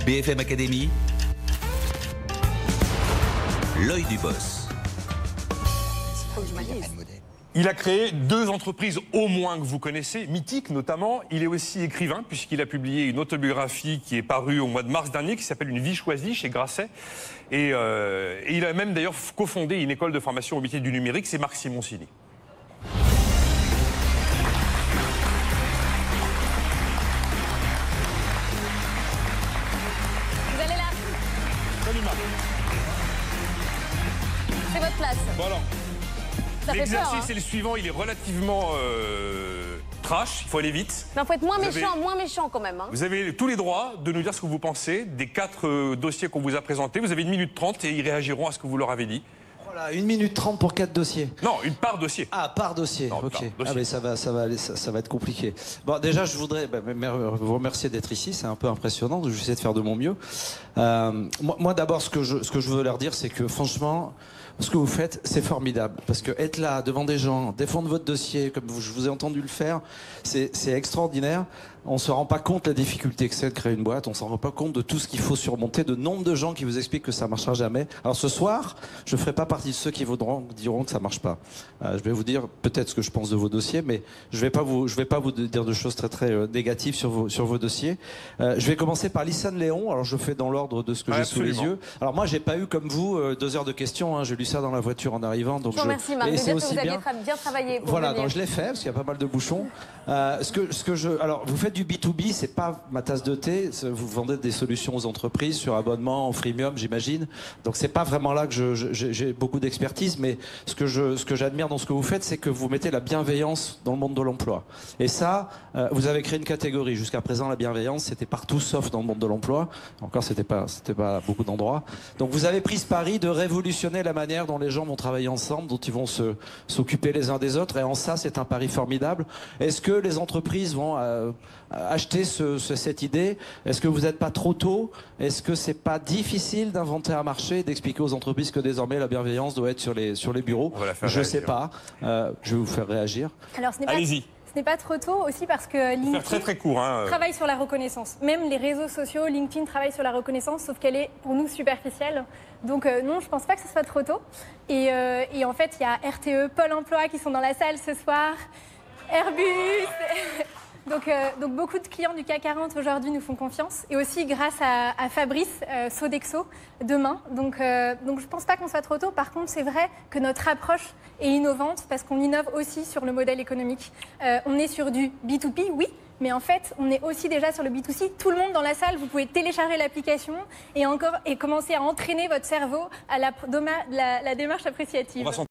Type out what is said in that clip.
BFM Academy, l'œil du boss. Il a créé 2 entreprises au moins que vous connaissez, mythiques notamment. Il est aussi écrivain puisqu'il a publié une autobiographie qui est parue au mois de mars dernier qui s'appelle Une vie choisie chez Grasset. Et il a même d'ailleurs cofondé une école de formation au métier du numérique, c'est Marc Simoncini. Vous allez là. Salut Marc. C'est votre place. Voilà. Ça fait peur, L'exercice est le suivant, il est relativement trash, il faut aller vite. Il faut être moins méchant quand même. Vous avez tous les droits de nous dire ce que vous pensez des 4 dossiers qu'on vous a présentés. Vous avez 1 minute 30 et ils réagiront à ce que vous leur avez dit. Voilà, 1 minute 30 pour 4 dossiers. Non, une part dossier. Ah, par dossier. Non, ok. par dossier. Ah, mais ça va être compliqué. Bon, déjà, je voudrais vous remercier d'être ici. C'est un peu impressionnant. Je vais essayer de faire de mon mieux. Moi d'abord, ce que je veux leur dire, c'est que franchement, ce que vous faites, c'est formidable. Parce que être là, devant des gens, défendre votre dossier, comme je vous ai entendu le faire, c'est extraordinaire. On ne se rend pas compte de la difficulté que c'est de créer une boîte. On ne s'en rend pas compte de tout ce qu'il faut surmonter, de nombre de gens qui vous expliquent que ça ne marchera jamais. Alors ce soir, je ne ferai pas partie de ceux qui diront que ça ne marche pas. Je vais vous dire peut-être ce que je pense de vos dossiers, mais je ne vais pas vous dire de choses très négatives sur vos dossiers. Je vais commencer par Lysane Léon. Alors je fais dans l'ordre de ce que j'ai sous les yeux. Alors moi, j'ai pas eu comme vous 2 heures de questions. J'ai lu ça dans la voiture en arrivant. Donc je vous remercie Marc de dire que vous aviez bien travaillé. Voilà, donc je l'ai fait parce qu'il y a pas mal de bouchons. Alors vous faites du B2B, c'est pas ma tasse de thé. Vous vendez des solutions aux entreprises sur abonnement, en freemium, j'imagine. Donc c'est pas vraiment là que j'ai beaucoup d'expertise, mais ce que j'admire dans ce que vous faites, c'est que vous mettez la bienveillance dans le monde de l'emploi. Et ça, vous avez créé une catégorie. Jusqu'à présent, la bienveillance, c'était partout sauf dans le monde de l'emploi. Encore, c'était pas à beaucoup d'endroits. Donc vous avez pris ce pari de révolutionner la manière dont les gens vont travailler ensemble, dont ils vont s'occuper les uns des autres. Et en ça, c'est un pari formidable. Est-ce que les entreprises vont acheter cette idée? Est-ce que vous n'êtes pas trop tôt? Est-ce que c'est pas difficile d'inventer un marché, d'expliquer aux entreprises que désormais la bienveillance doit être sur les bureaux? Je sais pas. Je vais vous faire réagir. Alors, allez-y. Ce n'est pas trop tôt aussi parce que LinkedIn très très court, travaille sur la reconnaissance. Même les réseaux sociaux, LinkedIn travaille sur la reconnaissance, sauf qu'elle est pour nous superficielle. Donc non, je ne pense pas que ce soit trop tôt. Et en fait, il y a RTE, Pôle emploi qui sont dans la salle ce soir, Airbus. Donc beaucoup de clients du CAC 40 aujourd'hui nous font confiance. Et aussi grâce à Fabrice, Sodexo, demain. Donc je ne pense pas qu'on soit trop tôt. Par contre, c'est vrai que notre approche est innovante parce qu'on innove aussi sur le modèle économique. On est sur du B2B, oui. Mais en fait, on est aussi déjà sur le B2C. Tout le monde dans la salle, vous pouvez télécharger l'application et commencer à entraîner votre cerveau à la démarche appréciative.